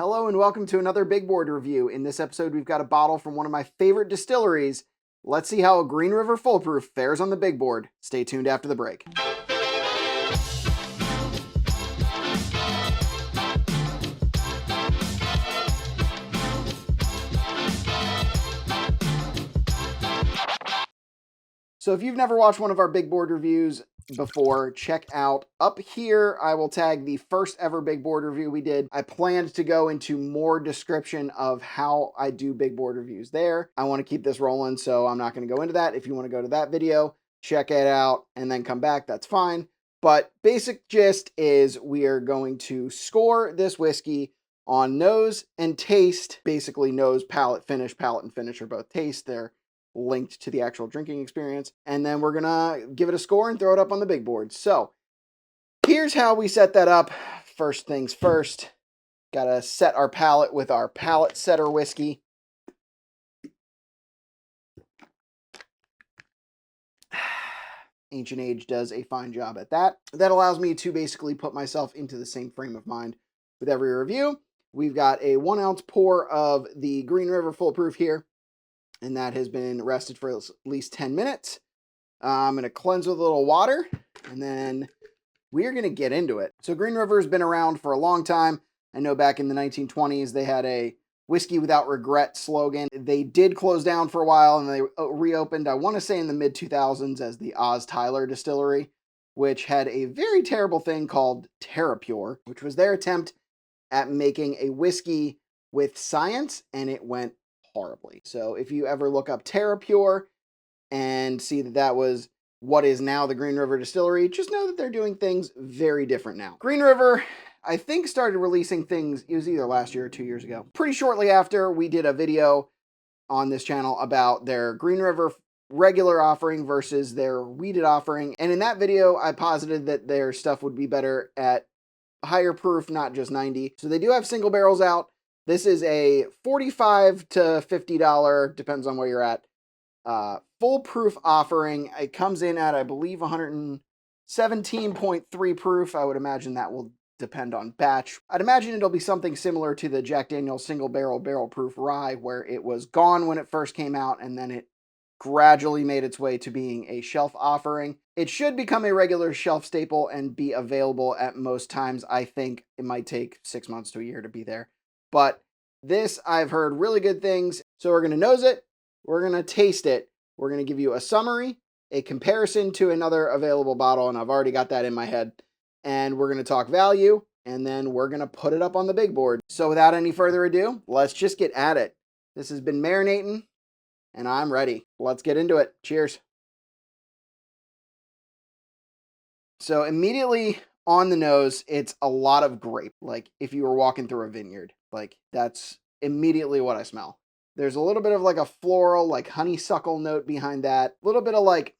Hello and welcome to another Big Board review. In this episode, we've got a bottle from one of my favorite distilleries. Let's see how a Green River Full Proof fares on the Big Board. Stay tuned after the break. So if you've never watched one of our Big Board reviews before, check out up here. I will tag the first ever Big Board review we did. I planned to go into more description of how I do Big Board reviews there. I want to keep this rolling, so I'm not going to go into that. If you want to go to that video, check it out and then come back, that's fine. But basic gist is we are going to score this whiskey on nose and taste. Basically nose, palate, and finish are both taste. They're linked to the actual drinking experience, and then we're gonna give it a score and throw it up on the big board. So here's how we set that up. First things first, gotta set our palate with our palate setter whiskey. Ancient Age does a fine job at that. That allows me to basically put myself into the same frame of mind with every review. We've got a 1 ounce pour of the Green River Full Proof here, and that has been rested for at least 10 minutes. I'm going to cleanse with a little water, and then we're going to get into it. So Green River has been around for a long time. I know back in the 1920s, they had a whiskey without regret slogan. They did close down for a while, and they reopened, I want to say in the mid-2000s, as the Oz Tyler Distillery, which had a very terrible thing called TerraPure, which was their attempt at making a whiskey with science, and it went horribly. So if you ever look up TerraPure and see that that was what is now the Green River Distillery, just know that they're doing things very different now. Green River, I think, started releasing things, it was either last year or 2 years ago. Pretty shortly after, we did a video on this channel about their Green River regular offering versus their weeded offering. And in that video, I posited that their stuff would be better at higher proof, not just 90. So they do have single barrels out. This is a $45 to $50, depends on where you're at, full proof offering. It comes in at, I believe, 117.3 proof. I would imagine that will depend on batch. I'd imagine it'll be something similar to the Jack Daniel's single barrel proof rye, where it was gone when it first came out, and then it gradually made its way to being a shelf offering. It should become a regular shelf staple and be available at most times. I think it might take 6 months to a year to be there. But this, I've heard really good things. So we're going to nose it. We're going to taste it. We're going to give you a summary, a comparison to another available bottle, and I've already got that in my head. And we're going to talk value, and then we're going to put it up on the big board. So without any further ado, let's just get at it. This has been marinating, and I'm ready. Let's get into it. Cheers. So immediately on the nose, it's a lot of grape. Like if you were walking through a vineyard, like that's immediately what I smell. There's a little bit of like a floral, like honeysuckle note behind that. A little bit of like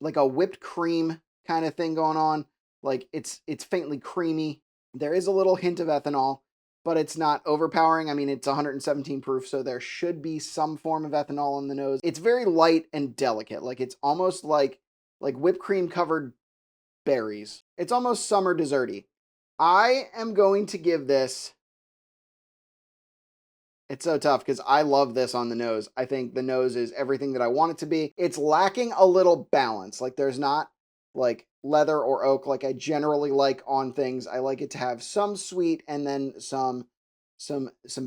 a whipped cream kind of thing going on. Like it's faintly creamy. There is a little hint of ethanol, but it's not overpowering. I mean, it's 117 proof, so there should be some form of ethanol in the nose. It's very light and delicate. Like it's almost like whipped cream covered berries. It's almost summer desserty. I am going to give this, it's so tough because I love this on the nose. I think the nose is everything that I want it to be. It's lacking a little balance. Like there's not like leather or oak like I generally like on things. I like it to have some sweet and then some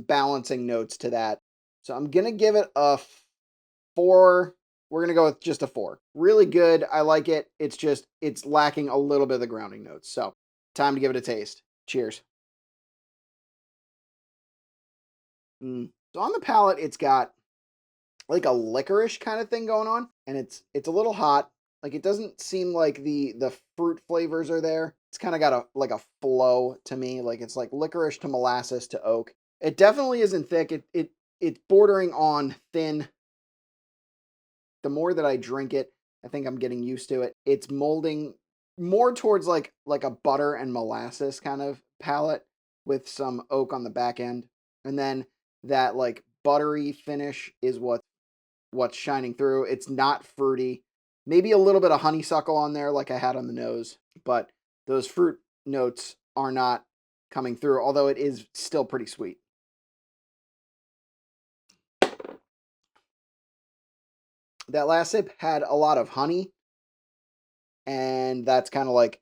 balancing notes to that. So I'm going to give it a 4. We're going to go with just a 4. Really good. I like it. It's lacking a little bit of the grounding notes. So time to give it a taste. Cheers. So on the palate, it's got like a licorice kind of thing going on, and it's a little hot. Like it doesn't seem like the fruit flavors are there. It's kind of got a flow to me. Like it's like licorice to molasses to oak. It definitely isn't thick. It's bordering on thin. The more that I drink it, I think I'm getting used to it. It's molding more towards like a butter and molasses kind of palate with some oak on the back end. And then that like buttery finish is what's shining through. It's not fruity. Maybe a little bit of honeysuckle on there like I had on the nose, but those fruit notes are not coming through, although it is still pretty sweet. That last sip had a lot of honey, and that's kind of like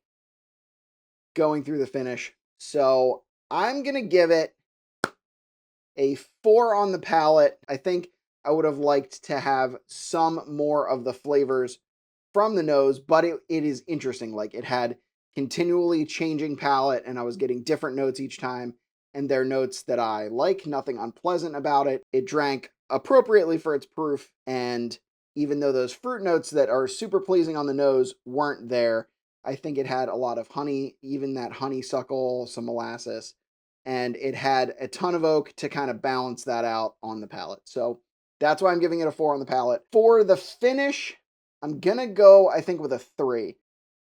going through the finish. So I'm going to give it a 4 on the palate. I think I would have liked to have some more of the flavors from the nose, but it is interesting. Like, it had continually changing palate, and I was getting different notes each time, and they're notes that I like, nothing unpleasant about it. It drank appropriately for its proof, and even though those fruit notes that are super pleasing on the nose weren't there, I think it had a lot of honey, even that honeysuckle, some molasses, and it had a ton of oak to kind of balance that out on the palate. So that's why I'm giving it a 4 on the palate. For the finish, I'm going to go, I think, with a 3.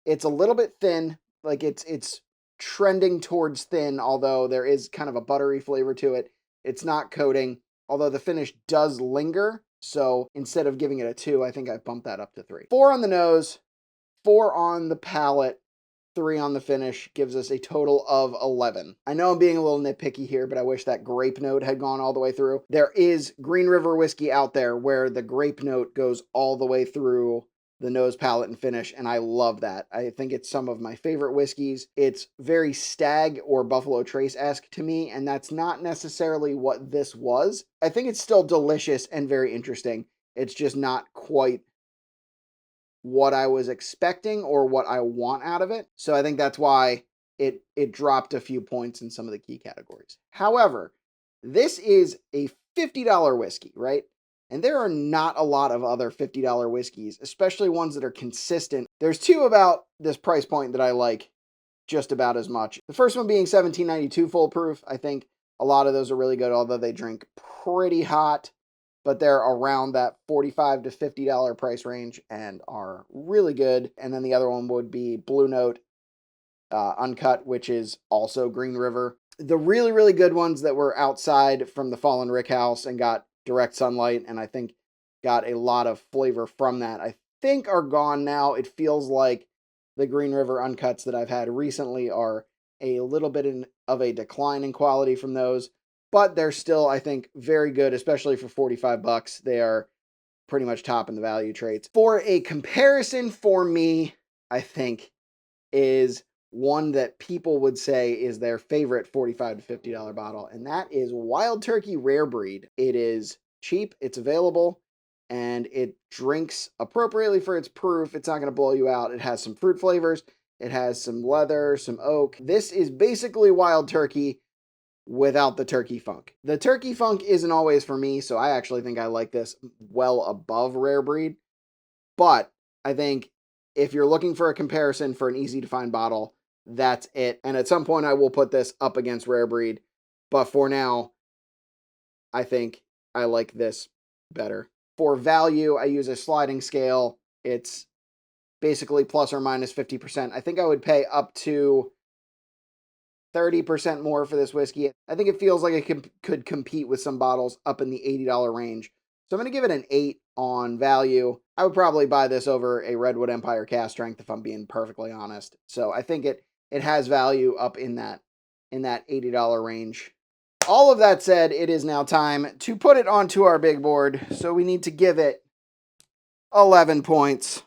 It's a little bit thin, like it's trending towards thin, although there is kind of a buttery flavor to it. It's not coating, although the finish does linger. So instead of giving it a 2, I think I bumped that up to 3. 4 on the nose, 4 on the palate, 3 on the finish gives us a total of 11. I know I'm being a little nitpicky here, but I wish that grape note had gone all the way through. There is Green River whiskey out there where the grape note goes all the way through the nose, palate, and finish, and I love that. I think it's some of my favorite whiskeys. It's very Stag or Buffalo Trace-esque to me, and that's not necessarily what this was. I think it's still delicious and very interesting. It's just not quite what I was expecting or what I want out of it. So I think that's why it dropped a few points in some of the key categories. However, this is a $50 whiskey, right? And there are not a lot of other $50 whiskeys, especially ones that are consistent. There's 2 about this price point that I like just about as much. The first one being $17.92 full proof. I think a lot of those are really good, although they drink pretty hot, but they're around that $45 to $50 price range and are really good. And then the other one would be Blue Note Uncut, which is also Green River. The really, really good ones that were outside from the Fallen Rick House and got direct sunlight, and I think got a lot of flavor from that, I think are gone now. It feels like the Green River Uncuts that I've had recently are a little bit of a decline in quality from those, but they're still, I think, very good, especially for $45. They are pretty much top in the value traits. For a comparison for me, I think, is one that people would say is their favorite $45 to $50 bottle, and that is Wild Turkey Rare Breed. It is cheap, it's available, and it drinks appropriately for its proof. It's not going to blow you out. It has some fruit flavors. It has some leather, some oak. This is basically Wild Turkey without the turkey funk. The turkey funk isn't always for me, so I actually think I like this well above Rare Breed. But I think if you're looking for a comparison for an easy to find bottle, that's it. And at some point I will put this up against Rare Breed. But for now, I think I like this better. For value, I use a sliding scale. It's basically plus or minus 50%. I think I would pay up to 30% more for this whiskey. I think it feels like it could compete with some bottles up in the $80 range. So I'm going to give it an 8 on value. I would probably buy this over a Redwood Empire Cask Strength if I'm being perfectly honest. So I think it has value up in that $80 range. All of that said, it is now time to put it onto our big board. So we need to give it 11 points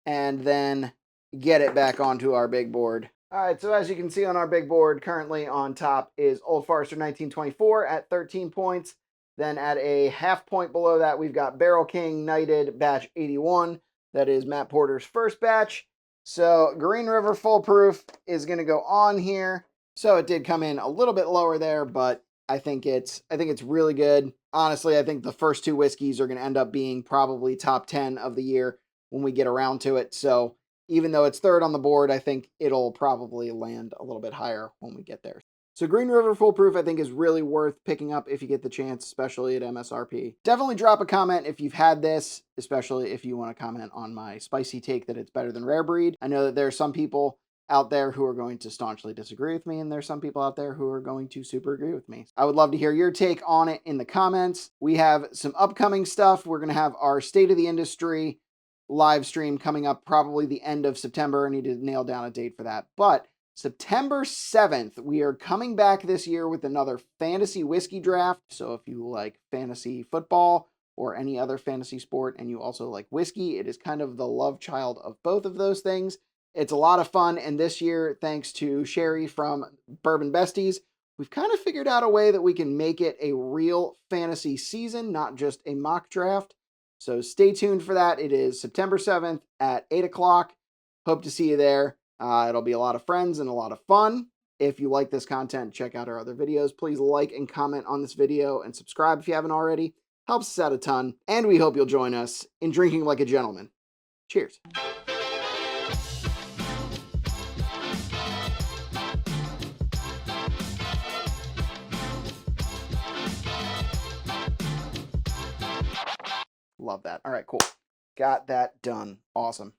and then get it back onto our big board. All right, so as you can see on our big board, currently on top is Old Forester 1924 at 13 points. Then at a half point below that, we've got Barrel King Knighted Batch 81. That is Matt Porter's first batch. So Green River Full Proof is going to go on here. So it did come in a little bit lower there, but I think it's really good. Honestly, I think the first 2 whiskeys are going to end up being probably top 10 of the year when we get around to it. So even though it's third on the board, I think it'll probably land a little bit higher when we get there. So Green River Full Proof, I think, is really worth picking up if you get the chance, especially at MSRP. Definitely drop a comment if you've had this, especially if you want to comment on my spicy take that it's better than Rare Breed. I know that there are some people out there who are going to staunchly disagree with me, and there's some people out there who are going to super agree with me. I would love to hear your take on it in the comments. We have some upcoming stuff. We're going to have our State of the Industry live stream coming up probably the end of September. I need to nail down a date for that. But September 7th, we are coming back this year with another fantasy whiskey draft. So if you like fantasy football or any other fantasy sport and you also like whiskey, it is kind of the love child of both of those things. It's a lot of fun. And this year, thanks to Sherry from Bourbon Besties, we've kind of figured out a way that we can make it a real fantasy season, not just a mock draft. So stay tuned for that. It is September 7th at 8 o'clock. Hope to see you there. It'll be a lot of friends and a lot of fun. If you like this content, check out our other videos. Please like and comment on this video and subscribe if you haven't already. Helps us out a ton. And we hope you'll join us in drinking like a gentleman. Cheers. Love that. All right, cool. Got that done. Awesome.